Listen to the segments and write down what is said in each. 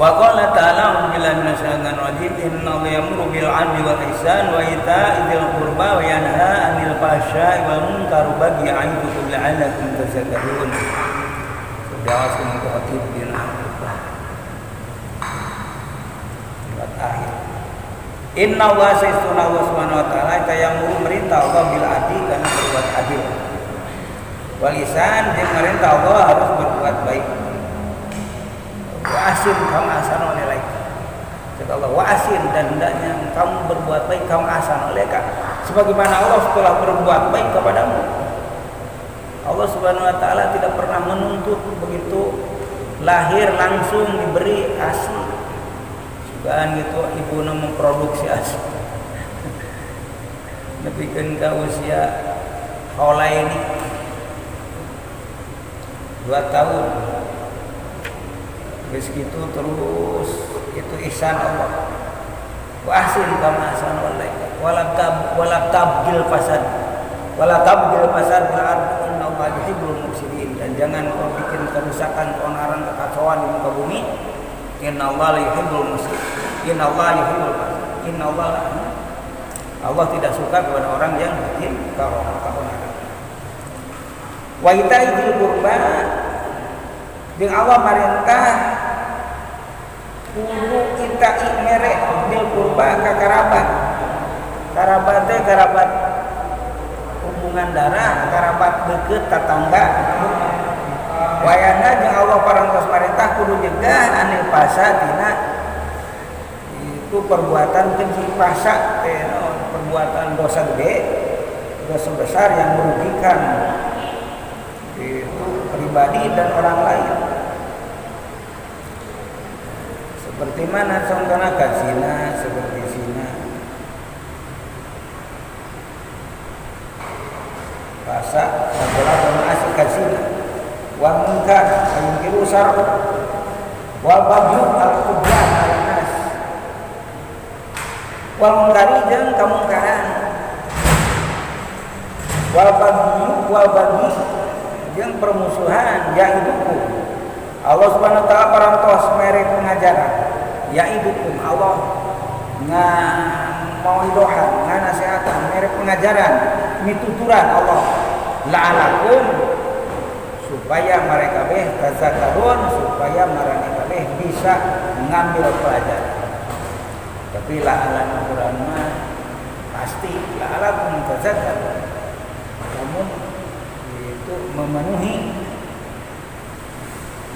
Wa qala ta'ala billahi minasyaitonir rajim innallaha ya'muru bil 'adli wal ihsan wa ita'i dzil qurba wa yanha 'anil fahsya'i wal munkar wa baghi 'aidukum la'allakum tadhakkarun. Sudah semua khatib din akhir. Inna wa sayyiduna Allah subhanahu wa ta'ala ya'muru merintah Allah bil 'adli kana berbuat adil. Wal ihsan jeung merintah Allah harus berbuat baik. Wa asin kamu asan oleh lain. Kata Allah wa asin dan hendaknya kamu berbuat baik kamu asan oleh ka. Sebagaimana Allah telah berbuat baik kepadamu. Allah Subhanahu wa taala tidak pernah menuntut begitu lahir langsung diberi ASI. Sugaan gitu ibuna memproduksi ASI. Nepikeun ka usia haula ini 2 tahun. Begitu terus itu ihsan Allah. Wa ahsin kama ahsana ilaika wala tabghil fasad wala tabghil fasad fil ardh innallaha yuhibbul mufsidin. Dan jangan kau bikin kerusakan keonaran kekacauan di muka bumi. Innallaha yuhibbul mufsidin. Allah tidak suka kepada orang yang bikin keonaran. Wa ita'il qurba jeung Allah marintah kudu kita mere bil qurba ka karabat. Karabat teh karabat hubungan darah, karabat deukeut tetangga. Wayana jeung Allah parantos marintah kudu nyegah anil fasadina itu perbuatan keji fasa teh perbuatan dosa gede, dosa besar yang merugikan itu pribadi dan orang lain. Seperti mana contohnya zina, seperti zina, fasa, adalah termasuk zina, wa munkar, ayungkiru syar'u, wa bagyu al-qubyan al-nas, wa munkari jeung kamungkaran, wa bagyu jeung permusuhan, yaidukum. Allah Subhanahu wa taala parantos mere pengajaran. Yaidukum Allah mauidohan, nasihatkan, mere pengajaran, mituturan Allah. La'alakum supaya mereka tazakkarun, supaya mereka bisa mengambil pelajaran. Tapi la'alan Quran mah pasti la'alakum tazakkarun. Namun itu memenuhi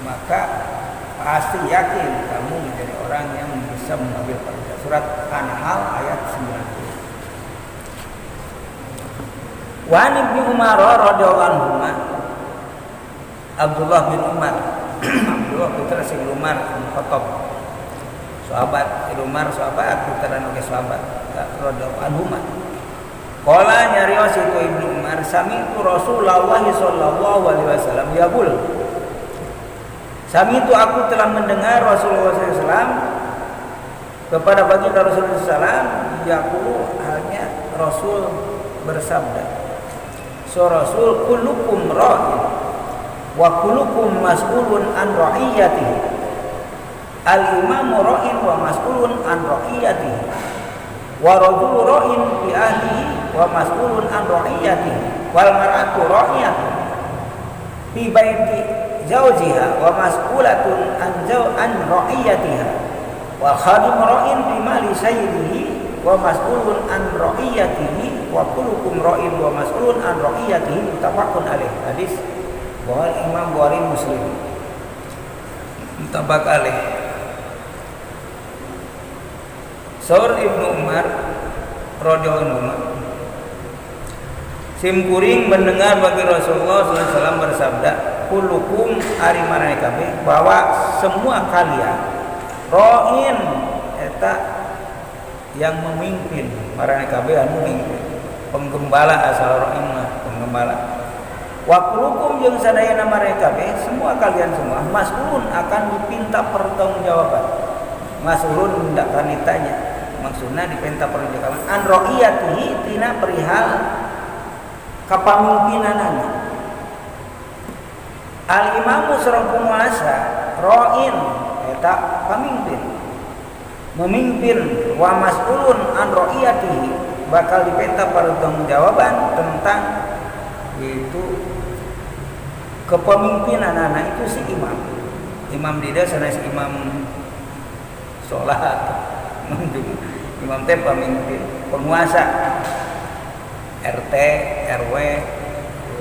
maka pasti yakin kamu menjadi orang yang bisa mengambil pelajaran. Surat An-Nahl ayat 90. Wa Ibnu Umar radhiyallahu anhu, Abdullah bin Umar, Abdullah putra si Umar bin Khattab, sahabat Umar, sahabat putra oge sahabat radhiyallahu anhu. Qala nyarios itu Ibnu Umar, sami'tu Rasulullah sallallahu alaihi wasallam yaqul. Sami itu aku telah mendengar Rasulullah SAW kepada baginda Rasulullah SAW yaqulu halnya Rasul bersabda. So Rasul kullukum ra'in wa kullukum mas'ulun an ra'iyatihi. Al-imamu ra'in wa mas'ulun an ra'iyatihi. Wa rajulu ra'in fi ahlihi wa mas'ulun an ra'iyatihi. Wal mar'atu ra'iyatun fi baiti zawjiha wa mas'ulatun an ra'iyatiha wa khadim ra'in bi mali sayyidihi wa mas'ulun an ra'iyatihi wa kullukum ra'in wa mas'ulun an ra'iyatihi muttafaqun alaih. Hadis Bukhari, Imam Bukhari, Muslim, muttafaq alaih. Saur Ibnu Umar radhiyallahu anhu, sim kuring mendengar bagi Rasulullah SAW bersabda, kulukum ari maraneh kabeh bahwa semua kalian ra'in eta yang memimpin, maraneh kabeh anu memimpin, penggembala asal ra'in mah penggembala. Wa kulukum jeung sadayana maraneh kabeh semua kalian semua mas'ulun akan dipinta pertanggungjawaban. Mas'ulun hendak akan ditanya, maksudna dipinta pertanggungjawaban an ra'iyatihi tina perihal kapamimpinanana. Al-imamu sareng penguasa ra'in eta pamimpin memimpin wa mas'ulun an ra'iyatihi bakal diminta pertanggungjawaban tentang itu kepemimpinan anak itu si imam di desa sanes imam sholat imam teh pemimpin penguasa RT RW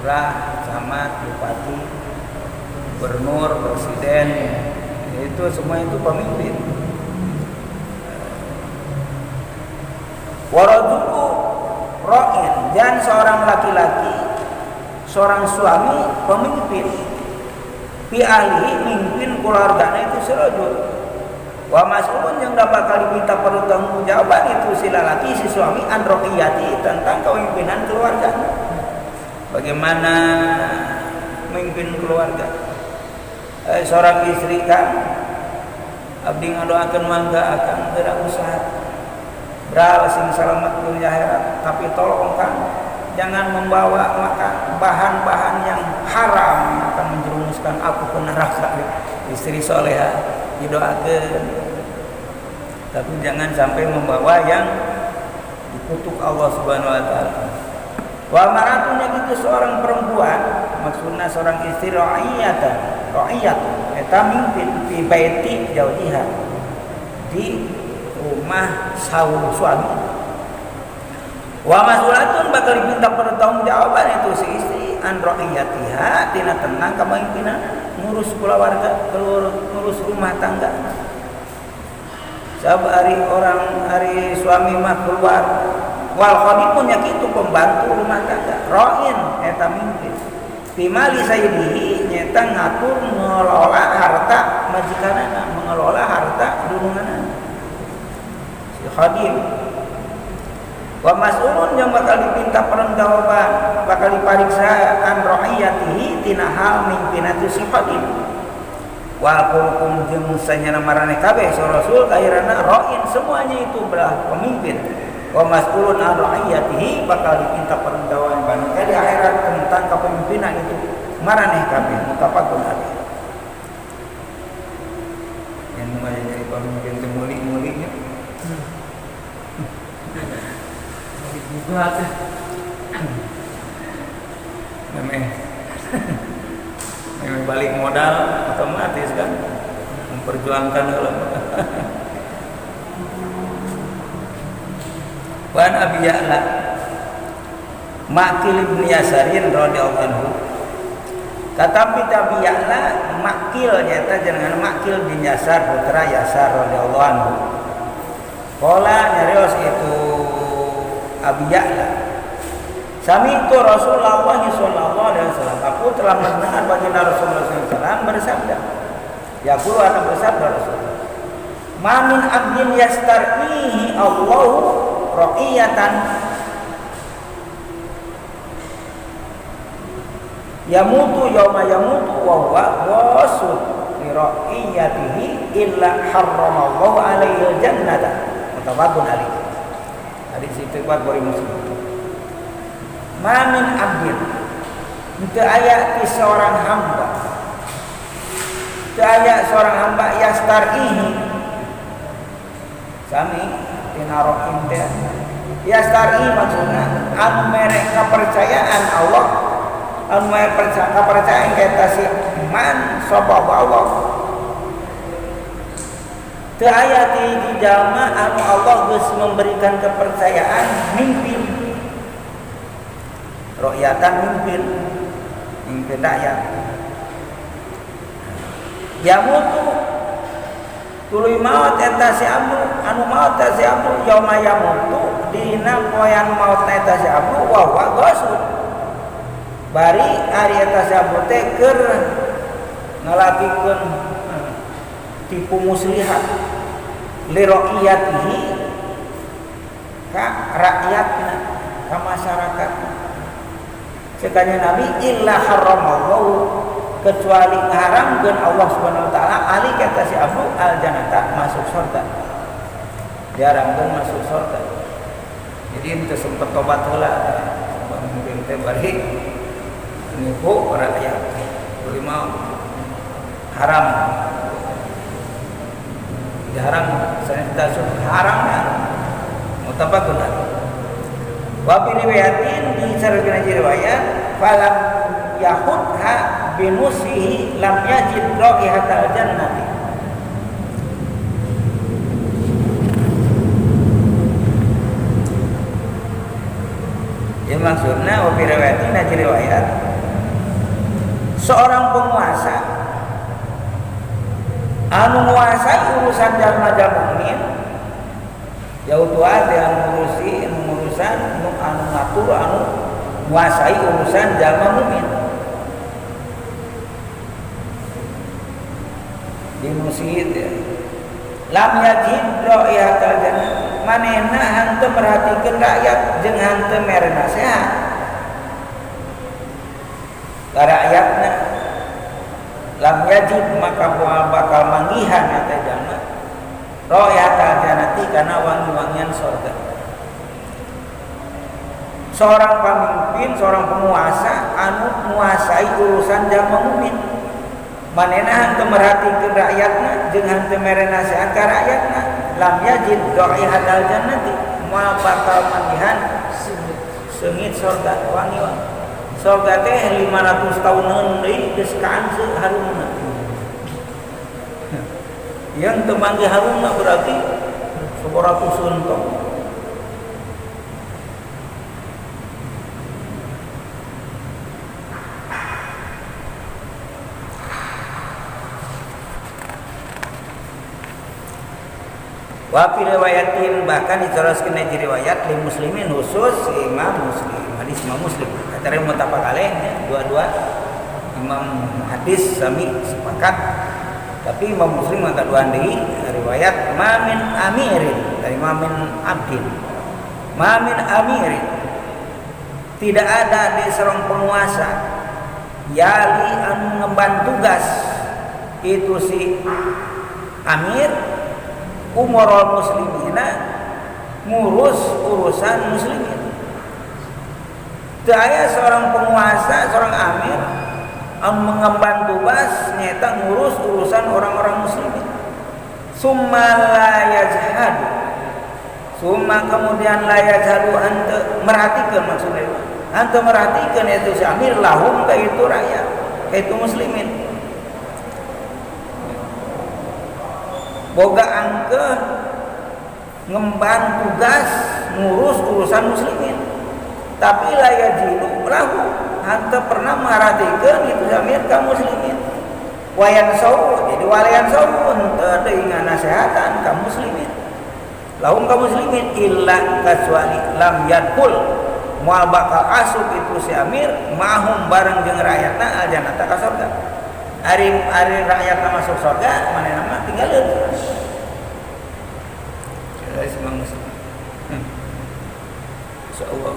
lurah camat bupati gubernur presiden itu semua itu pemimpin. Warajulu ra'in dan seorang laki-laki seorang suami pemimpin fi ahli mimpin keluarganya itu serajul wa mas'ulun yang dapat kali minta pertanggungjawaban itu si lelaki si suami an ra'iyati tentang kepemimpinan keluarga. Bagaimana memimpin keluarga. Seorang istri kan abdi ngadoakeun mangga akan geura usaha beral sing salamet dunia akhirat, tapi tolong kan jangan membawa maka bahan-bahan yang haram yang akan menjerumuskan aku ke neraka. Istri soleha didoakeun, tapi jangan sampai membawa yang dikutuk Allah Subhanahu wa taala. Wa maratunya gitu seorang perempuan, maksudnya seorang istri ra'iyat eta mimpin fi baiti jauhiha di rumah suami. Wa mas'ulatun bakal diminta pertanggungjawaban itu si istri an ra'iyatiha tina tentang kepemimpinan ngurus keluarga, ngurus rumah tangga. Sabab hari suami mah keluar wal khadimun yakitu pembantu rumah tangga ra'in eta mimpin fi mali sayyidihi nyata ngatur ngelola harta majikanana, mengelola harta dununganana si khadim. Wa mas'ulun yang bakal dipinta pertanggungjawaban bakal dipariksa an ra'iyatihi tina hal mimpinatu si khadim wa hukum jeung sanyana marane kabeh sa rasul kairana ra'in semuanya itu belah pemimpin. Wa mas'ulun an ra'iyatihi bakal dipinta pertanggungjawaban di akhirat tentang kepemimpinan itu maraneh kabeh mutafaqun alaih. Yang namanya jadi pemimpin teh mulia-mulia buat memang balik modal otomatis kan memperjuangkan dalam Wan Abi Ya'la Makil bin Yasarin radhiyallahu anhu tetapi Abi Ya'la Makil nyata jangan Makil bin Yasar putra Yasar radhiyallahu anhu qala nyarios itu Abi Ya'la sami'tu Rasulullah sallallahu alaihi wasallam aku telah mendengar baginda Rasulullah sallallahu alaihi wasallam bersabda yaqulu ana bersabda Rasulullah ma min abdin yastar'ihi Allahu ra'iyatan yamutu yauma yamutu wa huwa wasul li ra'iyatihi illa harramallahu alaihi jannata mutafaqun alaihi. Hadis itu Bukhari Muslim. Ma min abdin itu ayat di seorang hamba. Itu ayat seorang hamba yastar'ihi sami dinarohin teh. Yastar'i maksudnya anu mere kepercayaan Allah, anu mere kepercayaan kita si man sapa Allah. Teu aya di jalma anu Allah geus memberikan kepercayaan mimpin. Ro'yatan mimpin rakyat. Yamutu tuluy maut eta si abu anu maut eta si abu yauma yamutu dina poean maut eta si abu wa huwa ghasul. Bari ari eta si abu teh keur ngalakikeun tipu muslihat li ra'iyatihi ka rakyatna ka masyarakat sekanya Nabi illa haramallahu kecuali ngaharamkeun Allah Subhanahu wa taala ali kata si Abu al jannata masuk surga diharamkeun masuk surga jadi teu sempat tobat heula mungkin teh bari nipu rakyat beli mau haram jarang saya tasuk haramnya mutafaqun alaih. Wa bi riwayatin di sarjana riwayat falam yahudha binusihi lam yajid raihatal jannati. Ya maksudnya wa bi riwayatin di riwayat seorang penguasa anu menguasai urusan jalma-jalma mukmin yaitu ada yang ngurusi urusan anu ngatur anu menguasai urusan jalma mukmin di musid ya. Lam yajid raihatal jannah manehna hanteu merhatikeun rakyat jeung hanteu mere nasehat ka rakyatna. Lam yajid maka bakal manggihan eta jalma raihatal jannati kana wangi-wangian surga. Seorang pemimpin, seorang penguasa anu menguasai urusan jalma mukmin manehna hanteu merhatikeun rakyatna jeung hanteu mere nasehat ka rakyatna. Lam yajid raihatal jannati moal bakal manggihan seungit surga wangi-wangi. Surga teh 500 tahunan deui geus kaanceun harumna. Yang teu mangge harumna berarti 100 tahun. Wa fi riwayatin bahkan diteruskeun di riwayat li muslimin khusus Imam Muslim, hadis Imam Muslim. Kata muttafaq alaih ya, dua-dua Imam hadis sami sepakat. Tapi Imam Muslim ngakaduan deui riwayat ma min amirin dari ma min abdin. Ma min amirin. Tidak ada di seorang penguasa yali anu ngemban tugas itu si amir umurul muslimina ngurus urusan muslimin. Teu aya seorang penguasa, seorang amir anu mengemban tugas nyata ngurus urusan orang-orang muslimin. Summa la yajhadu. Summa kemudian la yajhadu hanteu merhatikeun maksudna. Hanteu merhatikeun itu si amir lahum ka itu rakyat, ka itu muslimin. Boga angke ngemban tugas ngurus urusan muslimin tapi layak jilu lahu hanteu pernah marhatikeun itu zamir ka muslimin wayan sau jadi walayan sau henteu deui nganasehatan ka muslimin lahum ka muslimin illa kecuali lam yadkhul moal bakal asup itu si amir mahum bareng jeung rakyatna aljannata ka surga. Ari rakyatna masuk surga manehna mah tinggalin terus. Jadi semang muslim. Insyaallah.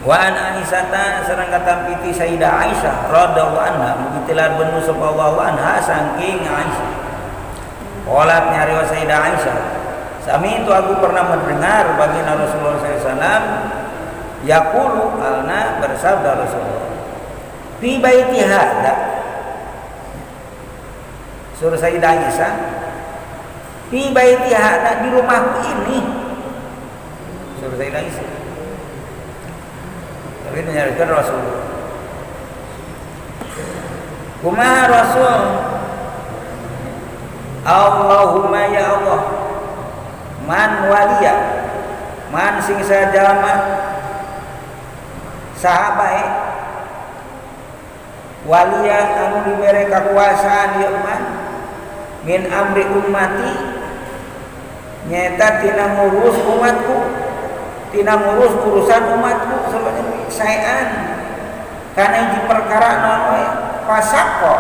Wa an Aisyah sareng katampiti Sayyidah Aisyah radhiyallahu anha mugitilar benu sallallahu anha saking Aisyah. Qalat nyari Sayyidah Aisyah, sami itu aku pernah mendengar baginda Rasulullah SAW yaqulu alna bersabda Rasulullah fi baiti hada surah Sayyidah Aisyah fi baiti hada di rumahku ini surah Sayyidah Aisyah tapi menyarikan Rasulullah kumaha Rasul Allahumma ya Allah man waliya man sing sajalma sahabat waliya anu dibere kakuasaan ieu man min amri ummati nyata tina ngurus umatku tina ngurus urusan umatku sebenarnya saean kana hiji perkara naon we pasako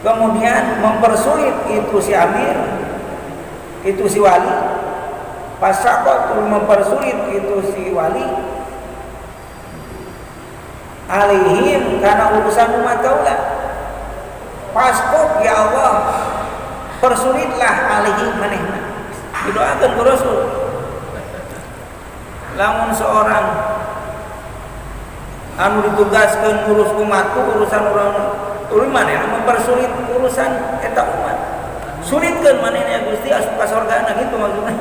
kemudian mempersulit itu si amir itu si wali pasako mempersulit itu si wali alaihim karena urusan umat kaulah paskok ya Allah persulitlah alaihim manehna didoakeun ku Rasul lamun seorang anu ditugaskeun ngurus umatku urusan Tuluy manehna mempersulit urusan eta umat. Sulitkeun manehna Gusti asup ka sorgana gitu maksudna.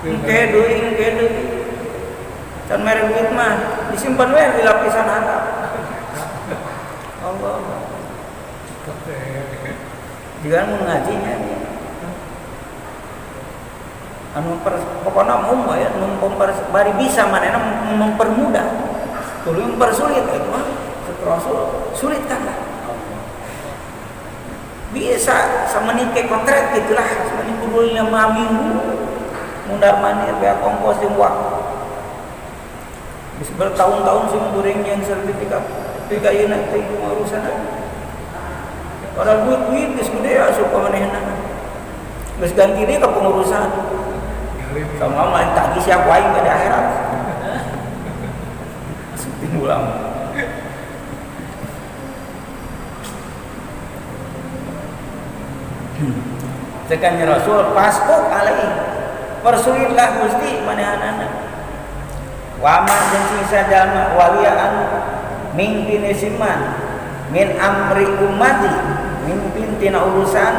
Engke deui. Can mere duit mah disimpan we di lapisan harta. Allah. Jika mau ngajinya pokoknya ya bari bisa manehna mempermudah tuluy mempersulit itu mah Rasul sulit kan bisa semenit ke kontrak gitulah semenit kudu 5 minggu mundar mandir beak ongkos jeung waktu bisa bertahun-tahun sih goreng yang sertifikat tiga yeuna teh urusan padahal duit geus gede asup ka manehna geus ganti deui ka pengurusan sama main tagih siap wae di akhirat ulang Sekannya Rasul pasuk alaihi persulitlah Gusti manehanana wa man jeung sisa jalma waliaan mimpin siman min amri ummati mimpin tina urusan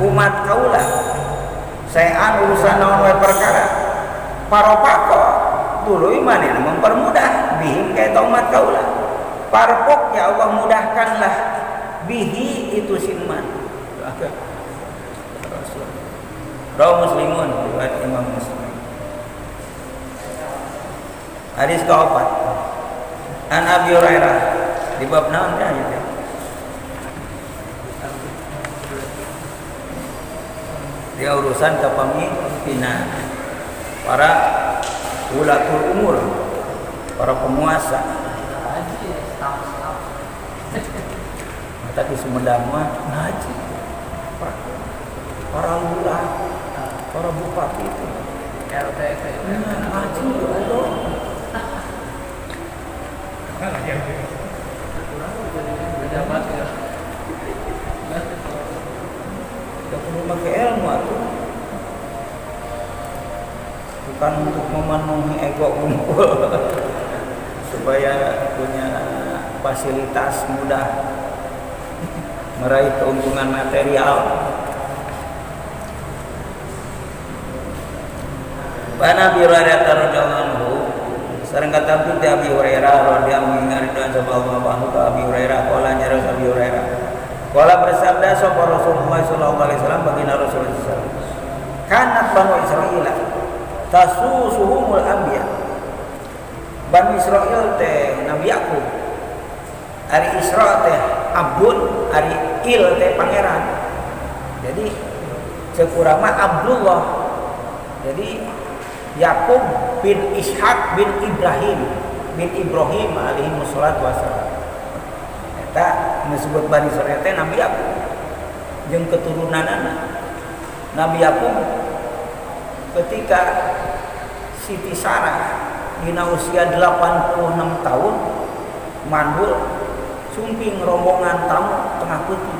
umat kaula saean urusan naon wae perkara paropako tuluy manehna mempermudah bihim ka umat kaula parpok ya Allah mudahkanlah bihi itu siman Rawi Muslimun riwayat Imam Muslim. Hadis keempat. An Abi Hurairah di bab naon teh aya teh? Dia urusan kepemimpinan para ulatul umur, para penguasa. Tapi Sumedang mah ngaji. Para lurah, para bupati itu RT ngaji aduh pejabat ya tidak perlu pakai ilmu itu bukan untuk memenuhi ego unggul supaya punya fasilitas mudah meraih keuntungan material. Nabi Hurairah radhiyallahu anhu sareng katampi Abi Hurairah radhiyallahu anhu ridwan sallallahu alaihi Abi Hurairah qala nyaros Abi Hurairah qala bersabda sapa Rasulullah sallallahu alaihi wasallam baginda Rasulullah sallallahu alaihi wasallam kanat banu Israil tasusuhumul anbiya Bani Israil teh Nabi Yakub ari Isra teh Abdul ari Il teh pangeran jadi sekurang mah Abdullah jadi Yakub bin Ishak bin Ibrahim alaihi wassalatu wassalam eta disebut Bani Israil teh Nabi Yakub jeung keturunanana Nabi Yakub ketika Siti Sarah dina usia 86 tahun mandul sumping rombongan tamu tengah putih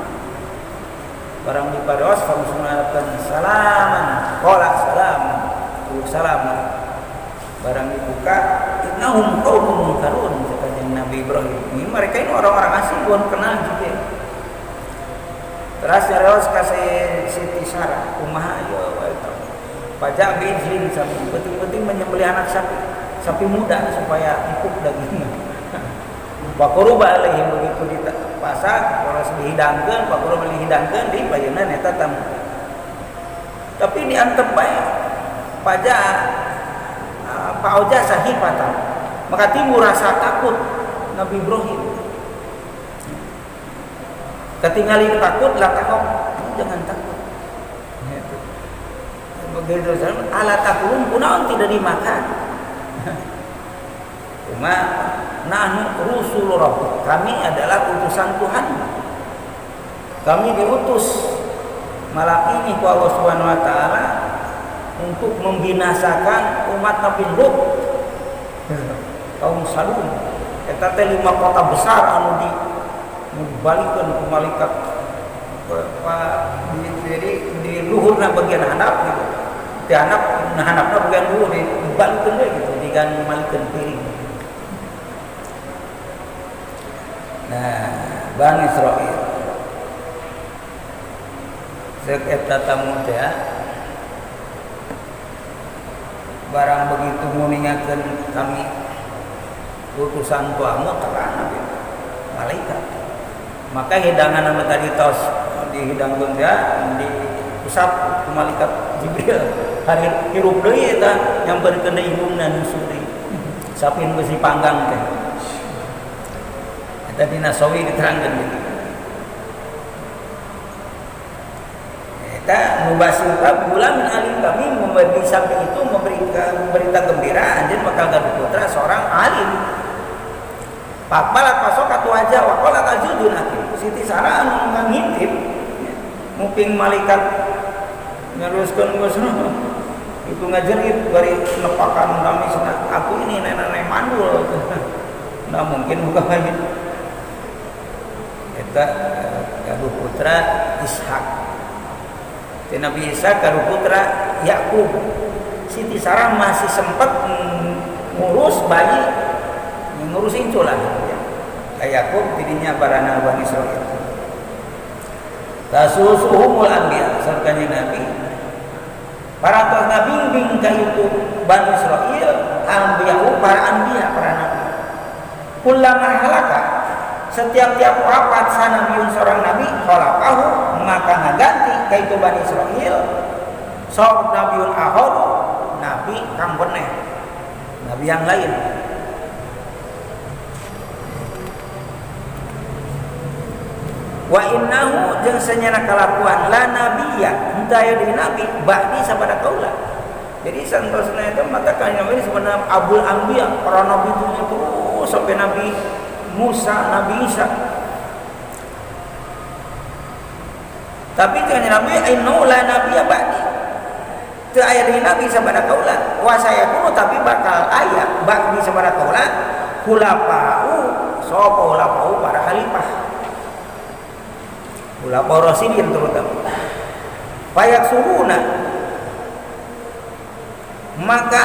barang dipados kamusunatan salaman qala salam barang dibuka innahum qaumun munkarun kata Nabi Ibrahim ini mereka ini orang-orang asing belum kenal juga terus nyaros kasih Siti Sarah kumaha ya pajak izin sapi penting-penting menyembelih anak sapi muda supaya empuk dagingnya wa quruba alaihim begitu dipasak terus dihidangkeun wa quruba dihidangkeun di bayeuna eta tamu tapi diantep bae pajak Pak Oja sahifatan maka timbul rasa takut Nabi Ibrahim ketinggalin takut lah takut jangan takut begitu ala takulun kunaon tidak dimakan cuma nahnu rusul rabbik kami adalah utusan Tuhan kami diutus malam ini ku Allah Subhanahu wa taala untuk membinasakan umat Nabi Lut kaum Salum eta teh 5 kota besar anu dibalikeun ku malaikat di luhurna bagian handap gitu di handap nah handapna bagian luhur dibalikeun deui gitu digan malikeun piring Nah, Bani Israil sek eta tamu teh barang begitu nguningakeun kami utusan tuamu terang malaikat, maka hidangan nama tadi tos dihidangkeun teh diusap ku malaikat Jibril hari hirup deui eta nyamperkeun deui ibungna nusuri sapin besi panggang teh eta dina sawi diterangkeun deui eta nubasika bulan alim kami memberi samping itu memberikan berita gembira anjeun bakal gaduh putra seorang alim. Pak balat pasok atu aja wa qala tajudun Siti Sarah anu ngintip muping malaikat ngeruskeun geus itu ngajerit bari nepakan damisna aku ini nenek mandul. Nah mungkin bukan lagi eta gaduh putra Ishak. Nabi Isa karo putra Yakub. Siti Sarah masih sempat ngurus bayi, ngurus incu lah. Yakub tidinya barana Bani Israil. Tasusuhumul anbiya sartanya Nabi. Para tos Nabi bimbing ka itu Bani Israil, anbiya para anbiya para nabi. Kullama halaka setiap-tiap wafat sanabiun seorang nabi khalaqahu maka ngaganti kaitu Bani Israil sok nabiun ahad nabi kang beneh nabi yang lain. Wa innahu jeung senyana kalakuan la nabiyya henteu aya deui nabi ba'di sabada kaula. Jadi santosna eta mata kana nabi sebenarnya abul anbiya para nabi dunya terus sampai nabi Musa, Nabi Isa. Tapi dengan Nabi innahu la nabiyya ba'di. Teu aya deui nabi sabada kaula. Wa sayakunu tapi bakal aya ba'di sabada kaula khulafa'u sapa khulafa'u para khalifah. Khulafa rasyidin terutama. Payak suhuna maka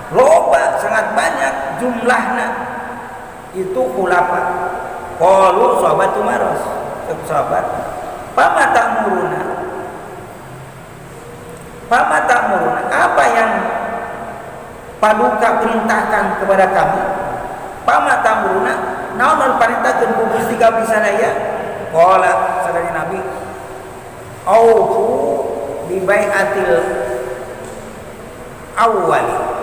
loba sangat banyak jumlahna itu khulafa. Qalu sahabat Umaros, sahabat, "Pama ta'muruna?" Pama ta'muruna, apa yang paduka perintahkan kepada kami? Pama ta'muruna, naon perintahkeun ku Gusti ka pisanaya? Qala sadaya Nabi, "Aufu bi bai'atil awwal."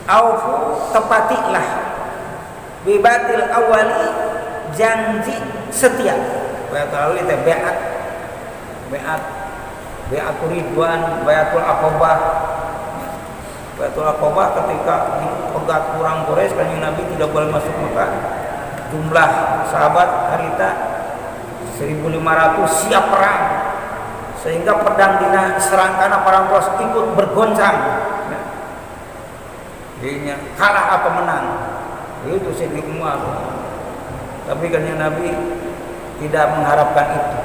Aufu tepatilah bibatil awali janji setia. Bayatul itu beatul ridwan, beatul aqobah. Beatul aqobah ketika dipegat kurang Quraisy kanjeng Nabi tidak boleh masuk Mekah. Jumlah sahabat harita 1.500 siap perang. Sehingga pedang dina serangkana perang terus ikut bergoncang. Jadinya kalah atau menang itu Siddiq Umar. Tapi kanjeng Nabi tidak mengharapkan itu.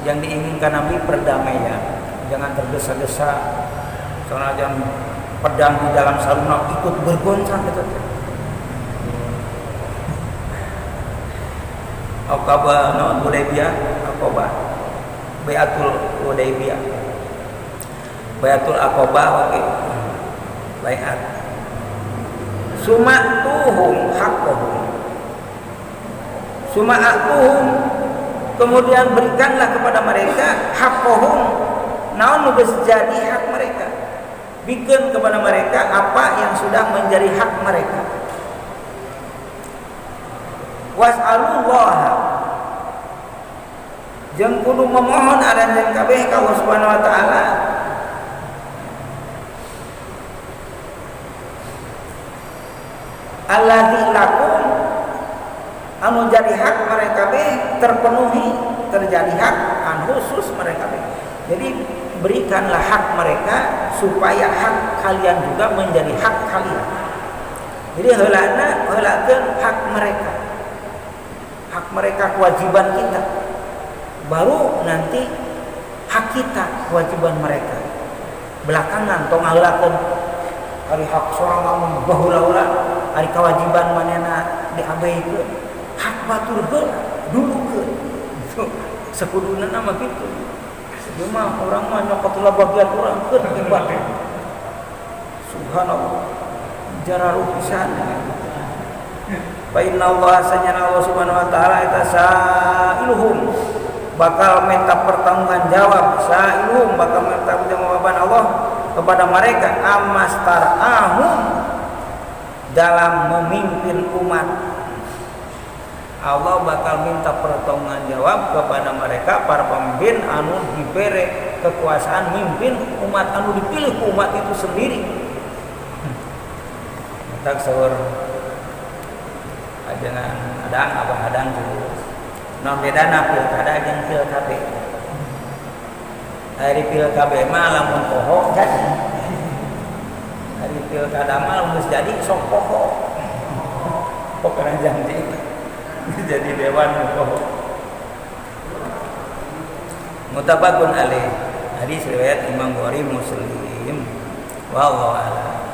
Yang diinginkan Nabi perdamaian, jangan tergesa-gesa. Soalnya pedang di dalam saruna ikut bergoncang gitu. Aqabah no Hudaybiyah, Aqabah Baiatul Hudaybiyah, Baiatul Aqabah, oke. Baiat suma'tuhum haqqahum, suma'tuhum kemudian berikanlah kepada mereka haqqahum, naon nu geus jadi hak mereka, bikin kepada mereka apa yang sudah menjadi hak mereka. Was'alullaha jeung kudu memohon aranjeun kabeh ka Allah Subhanahu wa taala alladzi lakum anu jadi hak mereka be terpenuhi, terjadi hak an khusus mereka be. Jadi berikanlah hak mereka supaya hak kalian juga menjadi hak kalian. Jadi heulakeun hak mereka. Hak mereka kewajiban kita. Baru nanti hak kita kewajiban mereka. Belakangan tong heulakeun ari hak sorangan baheula-heula ari kewajiban manehna diabaikeun hak batur heula dulu ke itu sekuduna mah kitu ieu mah urang mah nyokot heula bagian urang keur tiba subhanallah jararu pisan fa inna Allah sanyana Allah subhanahu wa taala eta sa'iluhum bakal minta pertanggungjawaban jawab sa'iluhum bakal minta pertanggungjawaban Allah kepada mereka amastarahum dalam memimpin umat. Allah bakal minta pertanggungan jawab kepada mereka para pemimpin anu diberi kekuasaan mimpin umat anu dipilih umat itu sendiri. Tak sahur ajangan adang apa adang dulu. Nah bedana pilkada jeung pilkada. Hari pilkada mah lamun poho jadi. Hari pilkada mah lamun jadi sok poho. Pokona janji. Jadi dewan poho. Mutabaqun alaih. Hadis riwayat Imam Bukhari Muslim. Wallahu a'lam.